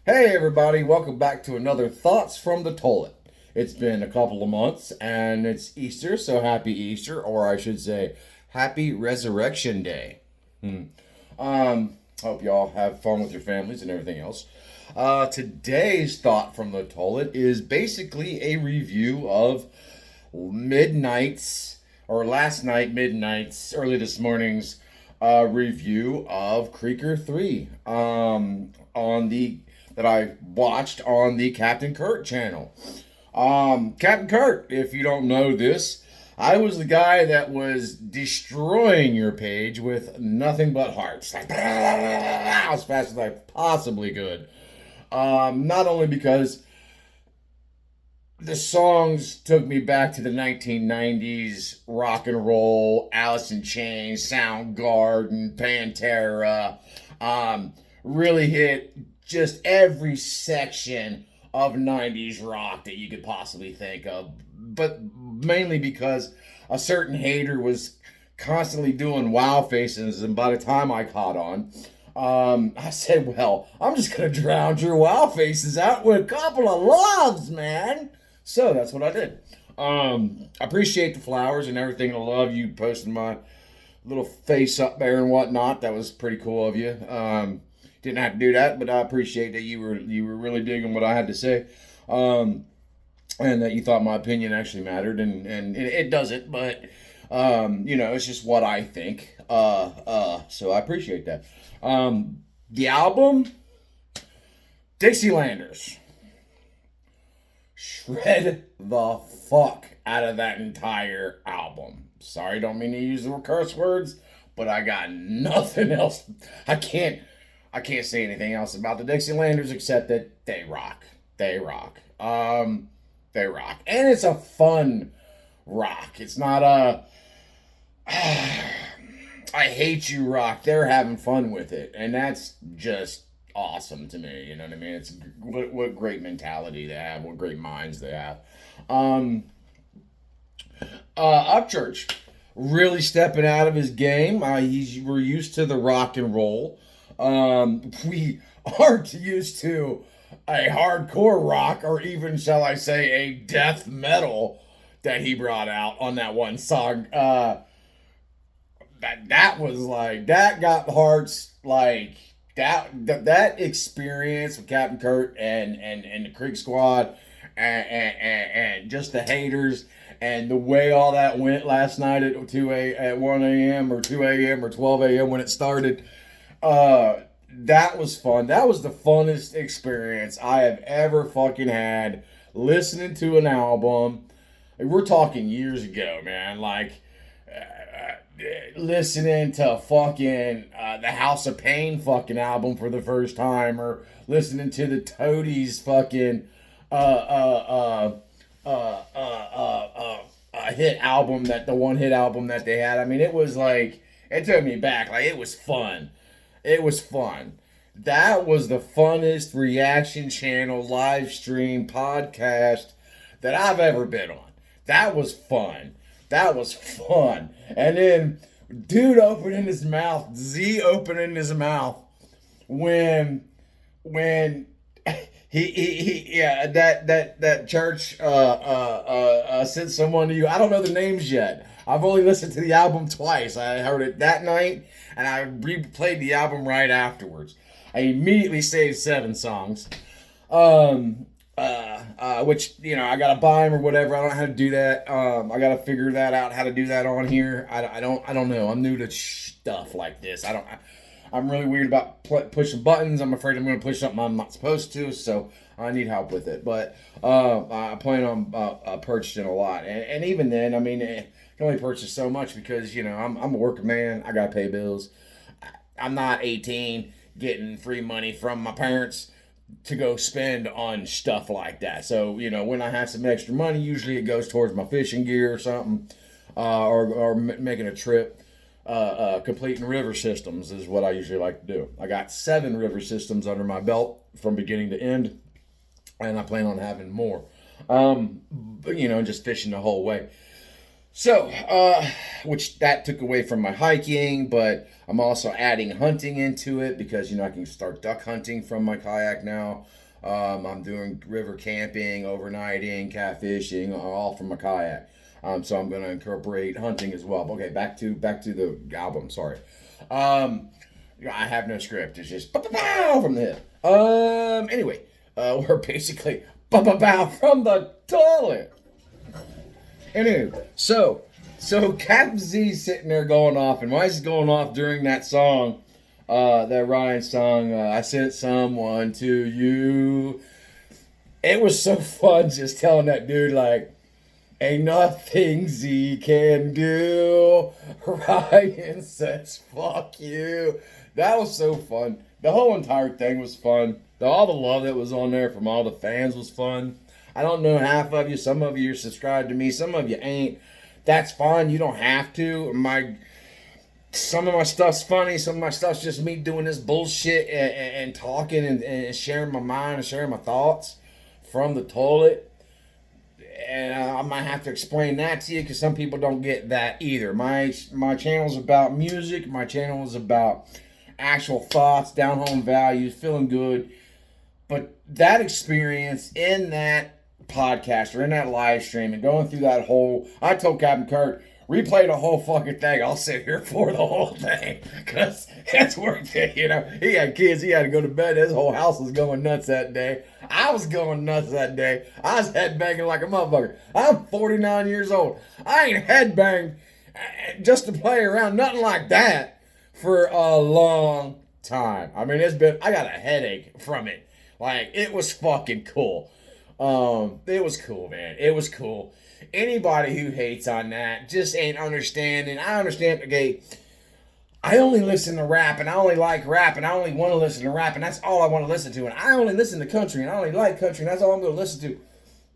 Hey everybody, welcome back to another Thoughts from the Toilet. It's been a couple of months and it's Easter, so happy Easter, or I should say, happy Resurrection Day. Hmm. Hope y'all have fun with your families and everything else. Today's Thought from the Toilet is basically a review of Midnight's, or last night, Midnight's, early this morning's review of Creaker 3 on the that I watched on the Captain Kurt channel. Captain Kurt, if you don't know this, I was the guy that was destroying your page with nothing but hearts, like as fast as I possibly could. Not only because the songs took me back to the 1990s rock and roll, Alice in Chains, Soundgarden, Pantera. Really hit just every section of 90s rock that you could possibly think of. But mainly because a certain hater was constantly doing wow faces, and by the time I caught on, I said, well, I'm just going to drown your wow faces out with a couple of loves, man. So that's what I did. I appreciate the flowers and everything. I love you posting my little face up there and whatnot. That was pretty cool of you. Didn't have to do that, but I appreciate that you were really digging what I had to say, and that you thought my opinion actually mattered, and it doesn't, but it's just what I think. So I appreciate that. The album, Dixielanders, shred the fuck out of that entire album. Sorry, don't mean to use the curse words, but I got nothing else. I can't say anything else about the Dixielanders except that they rock. They rock. They rock, and it's a fun rock. It's not a I hate you rock. They're having fun with it, and that's just awesome to me. You know what I mean? It's what great mentality they have. What great minds they have. Um, Upchurch really stepping out of his game. We're used to the rock and roll. We aren't used to a hardcore rock, or even, shall I say, a death metal that he brought out on that one song. That was like, that got hearts, like that experience with Captain Kurt and the Creek Squad, and just the haters, and the way all that went last night at 1 a.m. or 2 a.m. or 12 a.m. when it started. That was fun. That was the funnest experience I have ever fucking had listening to an album. We're talking years ago, man. Like, listening to fucking the House of Pain fucking album for the first time, or listening to the Toadies fucking uh uh uh uh hit album, that the one hit album that they had. I mean, it was like, it took me back. Like, it was fun. It was fun. That was the funnest reaction channel, live stream, podcast that I've ever been on. That was fun. That was fun. And then, dude opening his mouth, Z opening his mouth when yeah, that church sent someone to you. I don't know the names yet. I've only listened to the album twice. I heard it that night, and I replayed the album right afterwards. I immediately saved 7 songs, which, I gotta buy them or whatever. I don't know how to do that. I gotta figure that out, how to do that on here. I don't know. I'm new to stuff like this. I'm really weird about pushing buttons. I'm afraid I'm going to push something I'm not supposed to, so I need help with it. But I plan on purchasing a lot, and even then, I mean, I can only purchase so much because I'm a working man. I got to pay bills. I'm not 18 getting free money from my parents to go spend on stuff like that. So when I have some extra money, usually it goes towards my fishing gear or something, or making a trip. Completing river systems is what I usually like to do. I got 7 river systems under my belt from beginning to end, and I plan on having more. Just fishing the whole way. So, which that took away from my hiking, but I'm also adding hunting into it because I can start duck hunting from my kayak now. I'm doing river camping, overnighting, catfishing, all from my kayak. So I'm going to incorporate hunting as well. Okay, back to the album. Sorry. I have no script. It's just bow from the hip. Anyway, we're basically bow from the toilet. Anyway, so Captain Z's sitting there going off, and why is he going off during that song, that Ryan song, I sent someone to you. It was so fun just telling that dude, like, ain't nothing Z can do. Ryan says, fuck you. That was so fun. The whole entire thing was fun. All the love that was on there from all the fans was fun. I don't know half of you. Some of you are subscribed to me. Some of you ain't. That's fine. You don't have to. Some of my stuff's funny. Some of my stuff's just me doing this bullshit and talking and sharing my mind and sharing my thoughts from the toilet. And I might have to explain that to you because some people don't get that either. My channel's about music. My channel is about actual thoughts, down home values, feeling good. But that experience in that podcast or in that live stream and going through that whole, I told Captain Kurt, replay the whole fucking thing. I'll sit here for the whole thing because it's worth it. He had kids. He had to go to bed. His whole house was going nuts that day. I was going nuts that day. I was headbanging like a motherfucker. I'm 49 years old. I ain't headbanged just to play around, nothing like that, for a long time. I mean, I got a headache from it. Like, it was fucking cool. It was cool, man. It was cool. Anybody who hates on that just ain't understanding. I understand, okay, I only listen to rap, and I only like rap, and I only want to listen to rap, and that's all I want to listen to. And I only listen to country, and I only like country, and that's all I'm going to listen to.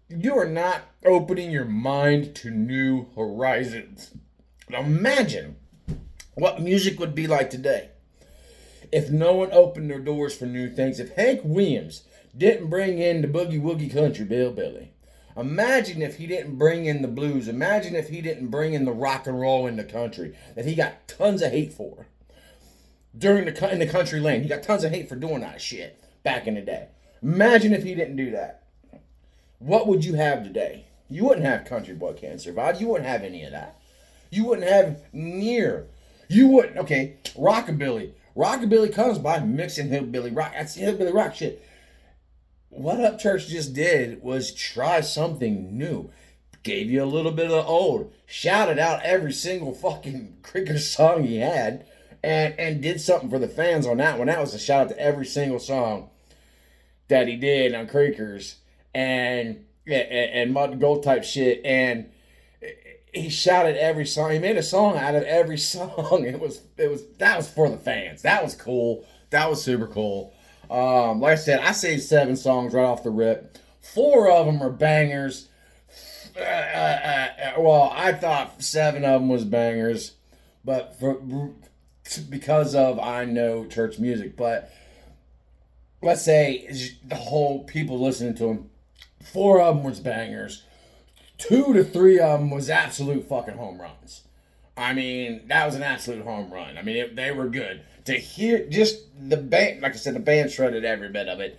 You are not opening your mind to new horizons. Now imagine what music would be like today if no one opened their doors for new things. If Hank Williams didn't bring in the boogie woogie country Billy. Imagine if he didn't bring in the blues. Imagine if he didn't bring in the rock and roll in the country that he got tons of hate for in the country lane. He got tons of hate for doing that shit back in the day. Imagine if he didn't do that. What would you have today? You wouldn't have Country Boy Can't Survive. You wouldn't have any of that. You wouldn't have near. You wouldn't. Okay, rockabilly. Rockabilly comes by mixing hillbilly rock. That's hillbilly rock shit. What Upchurch just did was try something new. Gave you a little bit of the old. Shouted out every single fucking Creaker song he had. And did something for the fans on that one. That was a shout out to every single song that he did on Creakers. And Mud and Gold type shit. And he shouted every song. He made a song out of every song. That was for the fans. That was cool. That was super cool. Like I said, I saved 7 songs right off the rip. 4 of them are bangers. Well, I thought 7 of them was bangers, but because of I know church music. But let's say the whole people listening to them, 4 of them was bangers. 2 to 3 of them was absolute fucking home runs. I mean, that was an absolute home run. I mean, they were good. To hear just the band, like I said, the band shredded every bit of it.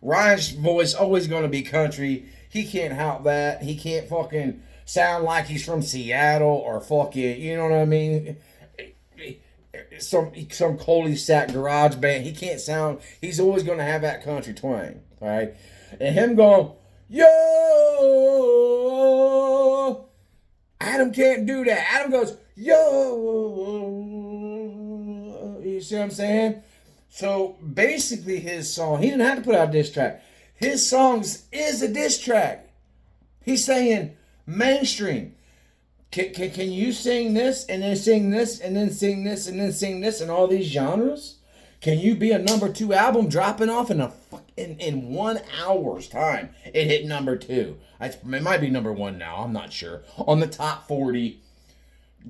Ryan's voice always going to be country. He can't help that. He can't fucking sound like he's from Seattle or fucking, you know what I mean? Some cul-de-sac garage band. He can't sound. He's always going to have that country twang, all right? And him going, yo, Adam can't do that. Adam goes, yo. You see what I'm saying? So basically his song, he didn't have to put out a diss track. His songs is a diss track. He's saying mainstream. Can you sing this and then sing this and then sing this and then sing this in all these genres? Can you be a number 2 album dropping off in 1 hour's time? It hit number 2. It might be number 1 now. I'm not sure. On the top 40.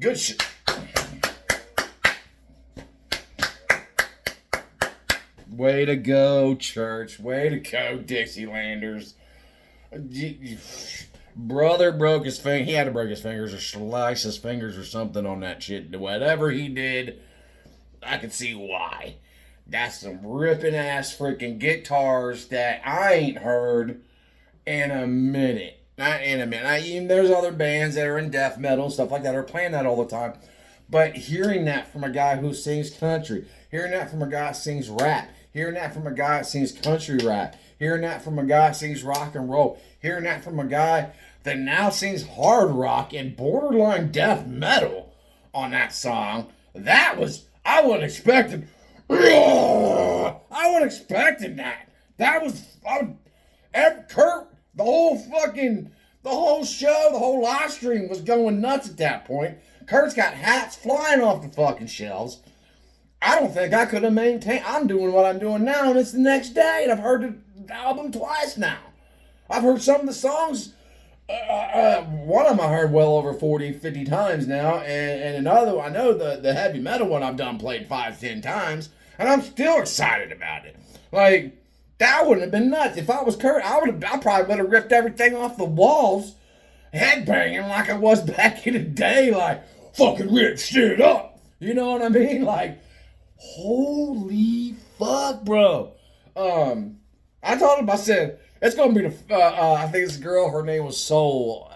Good shit. Way to go, church. Way to go, Dixielanders. Brother broke his finger. He had to break his fingers or slice his fingers or something on that shit. Whatever he did, I could see why. That's some ripping ass freaking guitars that I ain't heard in a minute. Not in a minute. Even there's other bands that are in death metal, stuff like that, are playing that all the time. But hearing that from a guy who sings country, hearing that from a guy that sings rap, hearing that from a guy that sings country rap, hearing that from a guy that sings rock and roll, hearing that from a guy that now sings hard rock and borderline death metal on that song, that was, I wasn't expecting. I wasn't expecting that. That was, Kurt, the whole show, the whole live stream was going nuts at that point. Kurt's got hats flying off the fucking shelves. I don't think I could have maintained. I'm doing what I'm doing now, and it's the next day, and I've heard the album twice now. I've heard some of the songs. One of them I heard well over 40, 50 times now, and another, I know the heavy metal one I've done played 5, 10 times, and I'm still excited about it. Like, that wouldn't have been nuts. If I was Kurt, I probably would have ripped everything off the walls, headbanging like I was back in the day, like, fucking rip shit up. You know what I mean? Like, holy fuck, bro. I told him, I said, it's gonna be I think it's a girl, her name was Soul.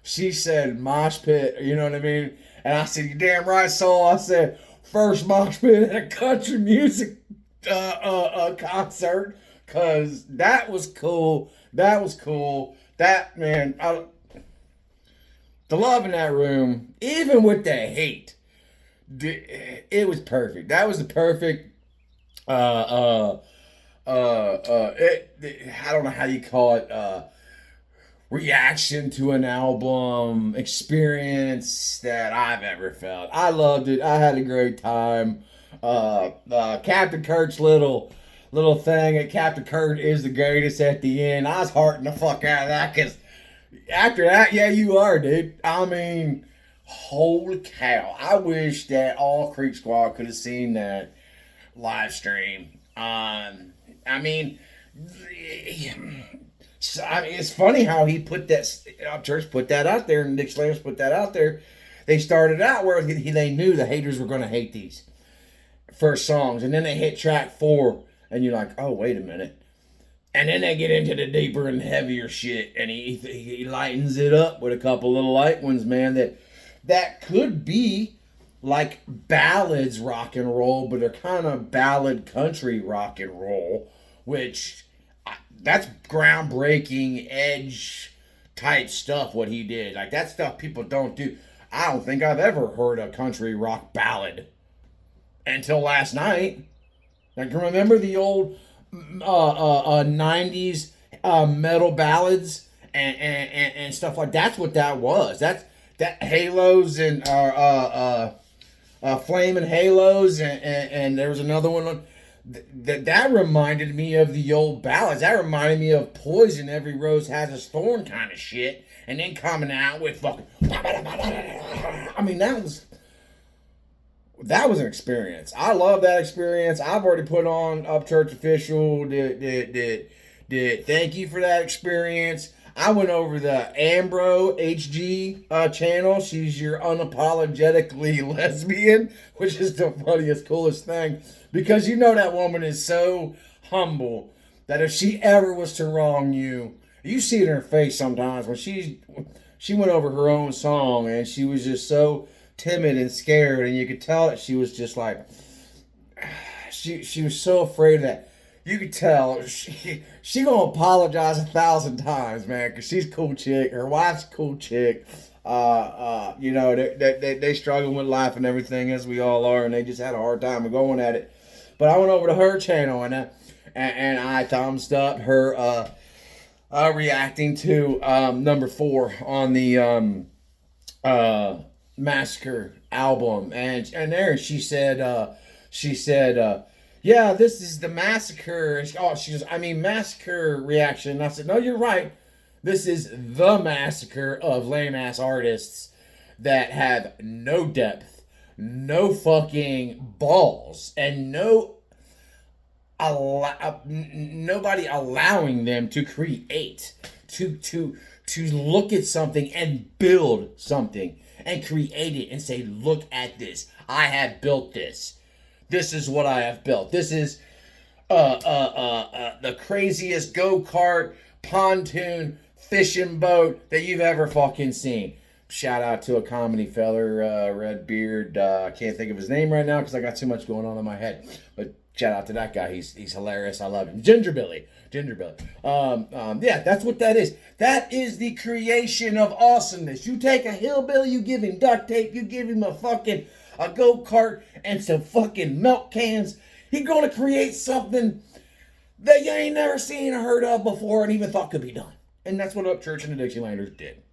She said mosh pit, you know what I mean? And I said, you damn right, Soul. I said, first mosh pit at a country music concert, cause that was cool. That was cool. That, man, the love in that room, even with the hate, it was perfect. That was the perfect I don't know how you call it, reaction to an album experience that I've ever felt. I loved it. I had a great time. Captain Kurt's little thing at Captain Kurt is the greatest at the end. I was hearting the fuck out of that, because after that, yeah, you are, dude. I mean, holy cow. I wish that all Creek Squad could have seen that live stream. I mean, it's funny how he put that, Church put that out there, and Nick Slayers put that out there. They started out where they knew the haters were going to hate these first songs, and then they hit track 4, and you're like, oh, wait a minute. And then they get into the deeper and heavier shit, and he lightens it up with a couple little light ones, man, that could be like ballads rock and roll, but they're kind of ballad country rock and roll, which that's groundbreaking edge type stuff what he did. Like, that stuff people don't do. I don't think I've ever heard a country rock ballad until last night. Like, remember the old 90s metal ballads and stuff like that's what that was. That Halos and Flaming Halos, and there was another one that reminded me of the old ballads. That reminded me of Poison, Every Rose Has its Thorn kind of shit, and then coming out with fucking, I mean, that was an experience. I love that experience. I've already put on Upchurch Official. Did thank you for that experience. I went over the Ambro HG channel. She's your unapologetically lesbian, which is the funniest, coolest thing. Because you know that woman is so humble that if she ever was to wrong you, you see it in her face sometimes when she went over her own song, and she was just so timid and scared, and you could tell that she was just like, she was so afraid that. You could tell she gonna apologize 1,000 times, man, because she's a cool chick. Her wife's a cool chick. You know, they struggle with life and everything, as we all are, and they just had a hard time of going at it. But I went over to her channel, and I thumbs up her reacting to number 4 on the Massacre album, and there she said. Yeah, this is the Massacre. She goes, I mean, Massacre reaction. And I said, no, you're right. This is the Massacre of lame-ass artists that have no depth, no fucking balls, and nobody allowing them to create, to to look at something and build something and create it and say, look at this. I have built this. This is what I have built. This is the craziest go-kart, pontoon, fishing boat that you've ever fucking seen. Shout out to a comedy feller, Redbeard. I can't think of his name right now because I got too much going on in my head. But shout out to that guy. He's hilarious. I love him. Ginger Billy. Yeah, that's what that is. That is the creation of awesomeness. You take a hillbilly, you give him duct tape, you give him a go-kart and some fucking milk cans. He's gonna create something that you ain't never seen or heard of before and even thought could be done. And that's what Upchurch and the Dixielanders did.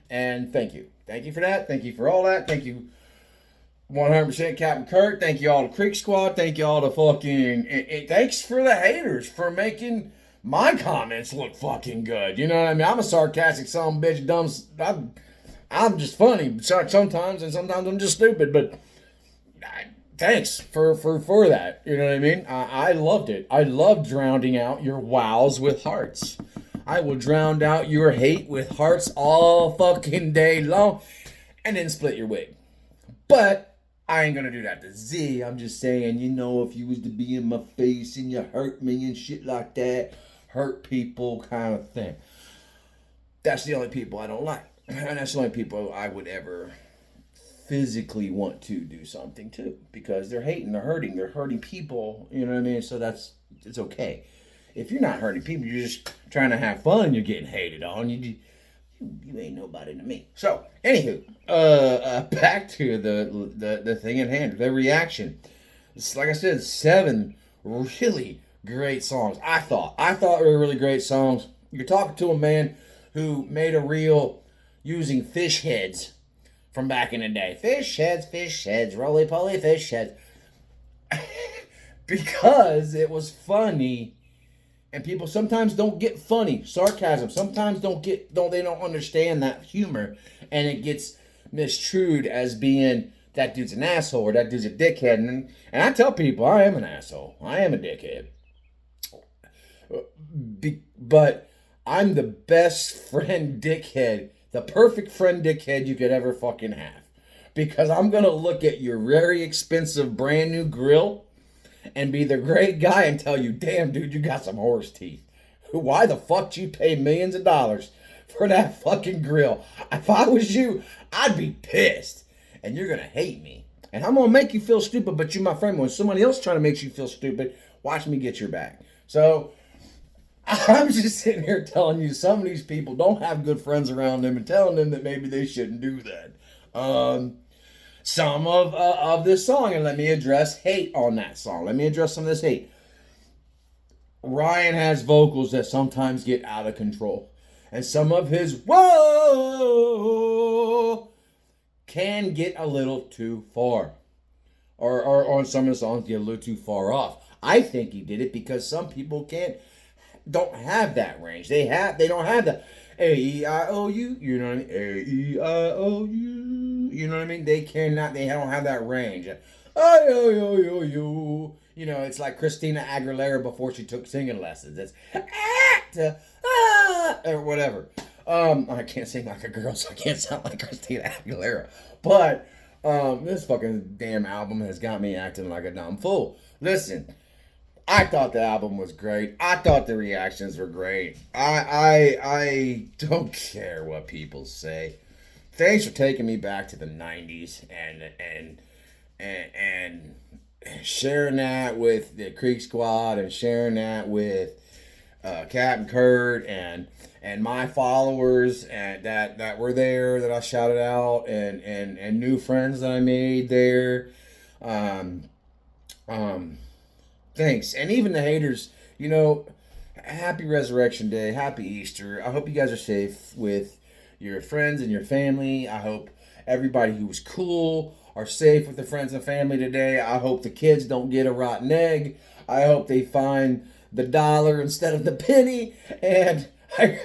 And thank you. Thank you for that. Thank you for all that. Thank you 100% Captain Kurt. Thank you all to Creek Squad. Thank you all to fucking... thanks for the haters for making my comments look fucking good. You know what I mean? I'm a sarcastic son of a bitch, dumb... I'm just funny sometimes, and sometimes I'm just stupid, but... thanks for that. You know what I mean? I loved it. I loved drowning out your wows with hearts. I will drown out your hate with hearts all fucking day long and then split your wig. But I ain't gonna do that to Z. I'm just saying, you know, if you was to be in my face and you hurt me and shit like that, hurt people kind of thing. That's the only people I don't like. And that's the only people I would ever physically want to do something to, because they're hating, they're hurting people, you know what I mean? So it's okay. If you're not hurting people, you're just trying to have fun, you're getting hated on, you ain't nobody to me. So, anywho, back to the thing at hand, the reaction. It's, like I said, 7 really great songs. I thought they were really great songs. You're talking to a man who made a reel using fish heads from back in the day. Fish heads, roly-poly fish heads. Because it was funny, and people sometimes don't get funny. Sarcasm. Sometimes they don't understand that humor, and it gets mistrued as being that dude's an asshole or that dude's a dickhead. And I tell people I am an asshole. I am a dickhead. But I'm the best friend dickhead, the perfect friend dickhead you could ever fucking have. Because I'm going to look at your very expensive brand new grill and be the great guy and tell you, damn, dude, you got some horse teeth. Why the fuck do you pay millions of dollars for that fucking grill? If I was you, I'd be pissed. And you're going to hate me. And I'm going to make you feel stupid, but you, my friend, when somebody else trying to make you feel stupid, watch me get your back. So I'm just sitting here telling you some of these people don't have good friends around them and telling them that maybe they shouldn't do that. Some of this song, and let me address hate on that song. Let me address some of this hate. Ryan has vocals that sometimes get out of control. And some of his whoa can get a little too far. Or on some of the songs get a little too far off. I think he did it because some people don't have that range. They don't have the A-E-I-O-U, you know what I mean? A-E-I-O-U, you know what I mean? They don't have that range. I-O-U, you know, it's like Christina Aguilera before she took singing lessons. It's or whatever. I can't sing like a girl, so I can't sound like Christina Aguilera. But this fucking damn album has got me acting like a dumb fool. Listen, I thought the album was great. I thought the reactions were great. I don't care what people say. Thanks for taking me back to the 90s and sharing that with the Creek Squad and sharing that with Captain Kurt and my followers and that were there that I shouted out and new friends that I made there. Thanks. And even the haters, you know, happy Resurrection Day, happy Easter. I hope you guys are safe with your friends and your family. I hope everybody who was cool are safe with their friends and family today. I hope the kids don't get a rotten egg. I hope they find the dollar instead of the penny. And I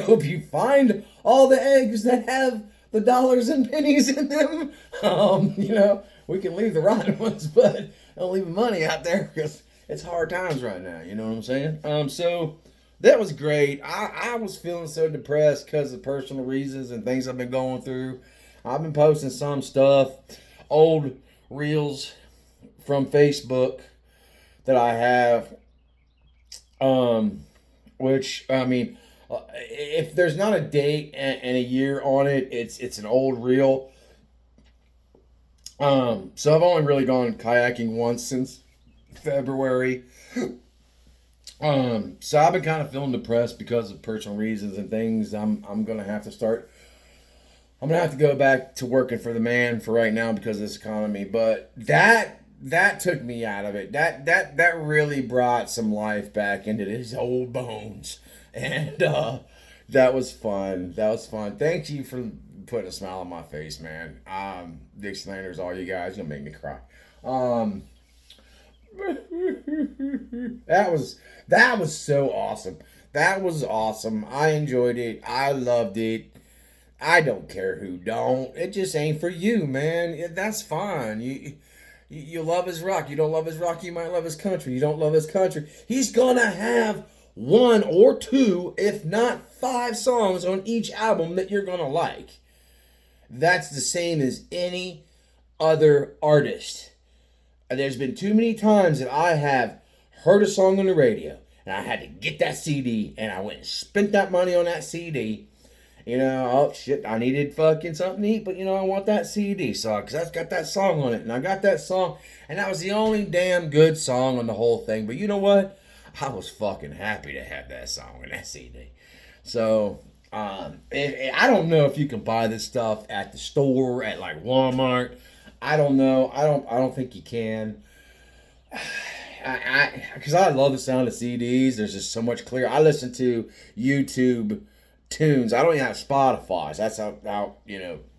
hope you find all the eggs that have the dollars and pennies in them. You know, we can leave the rotten ones, but don't leave the money out there because it's hard times right now. You know what I'm saying? So That was great. I was feeling so depressed because of personal reasons and things I've been going through. I've been posting some stuff, old reels from Facebook that I have, um, which I mean, if there's not a date and a year on it, it's an old reel. So I've only really gone kayaking once since February. So I've been kind of feeling depressed because of personal reasons and things. I'm gonna have to start. I'm gonna have to go back to working for the man for right now because of this economy. But that took me out of it. That really brought some life back into his old bones, and that was fun. That was fun. Thank you for putting a smile on my face, man. Dixielanders, all you guys, gonna make me cry. Um, that was so awesome. That was awesome. I enjoyed it. I loved it. I don't care who don't. It just ain't for you, man. That's fine. You love his rock. You don't love his rock. You might love his country. You don't love his country. He's gonna have one or two, if not five songs on each album that you're gonna like. That's the same as any other artist. There's been too many times that I have heard a song on the radio and I had to get that CD and I went and spent that money on that CD. Oh shit, I needed fucking something to eat, but I want that CD song because that's got that song on it, and I got that song, and that was the only damn good song on the whole thing. But you know what? I was fucking happy to have that song and that CD. So I don't know if you can buy this stuff at the store at like Walmart. I don't know. I don't think you can. Because I love the sound of CDs. There's just so much clear. I listen to YouTube tunes. I don't even have Spotify. So that's how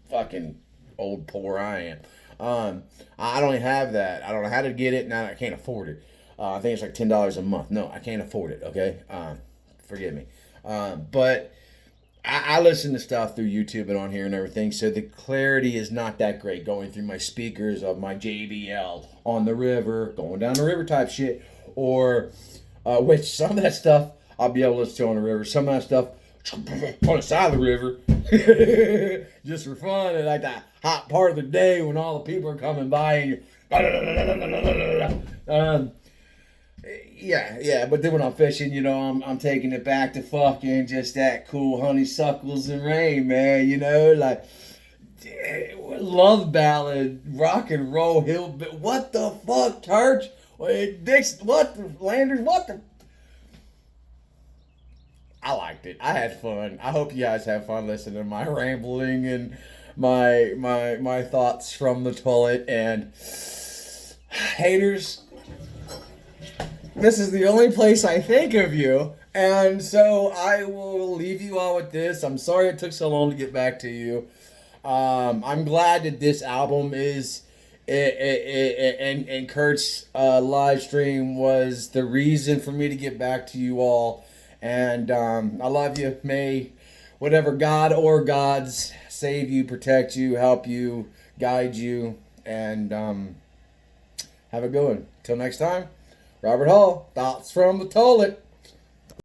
fucking old poor I am. I don't even have that. I don't know how to get it. Now I can't afford it. I think it's like $10 a month. No, I can't afford it. Okay, forgive me. But I listen to stuff through YouTube and on here and everything, so the clarity is not that great going through my speakers of my JBL on the river, going down the river type shit, or which some of that stuff I'll be able to listen to on the river. Some of that stuff on the side of the river, just for fun, and like that hot part of the day when all the people are coming by and you're. Yeah, but then when I'm fishing, I'm taking it back to fucking just that cool honeysuckles and rain, man. Like love ballad, rock and roll, hill. What the fuck, church? Dix, what the Landers? What the? I liked it. I had fun. I hope you guys have fun listening to my rambling and my thoughts from the toilet. And haters, this is the only place I think of you. And so I will leave you all with this. I'm sorry it took so long to get back to you. I'm glad that this album is and Kurt's live stream was the reason for me to get back to you all. And I love you. May whatever God or gods save you, protect you, help you, guide you, and have a good one. Till next time. Robert Hall, thoughts from the toilet.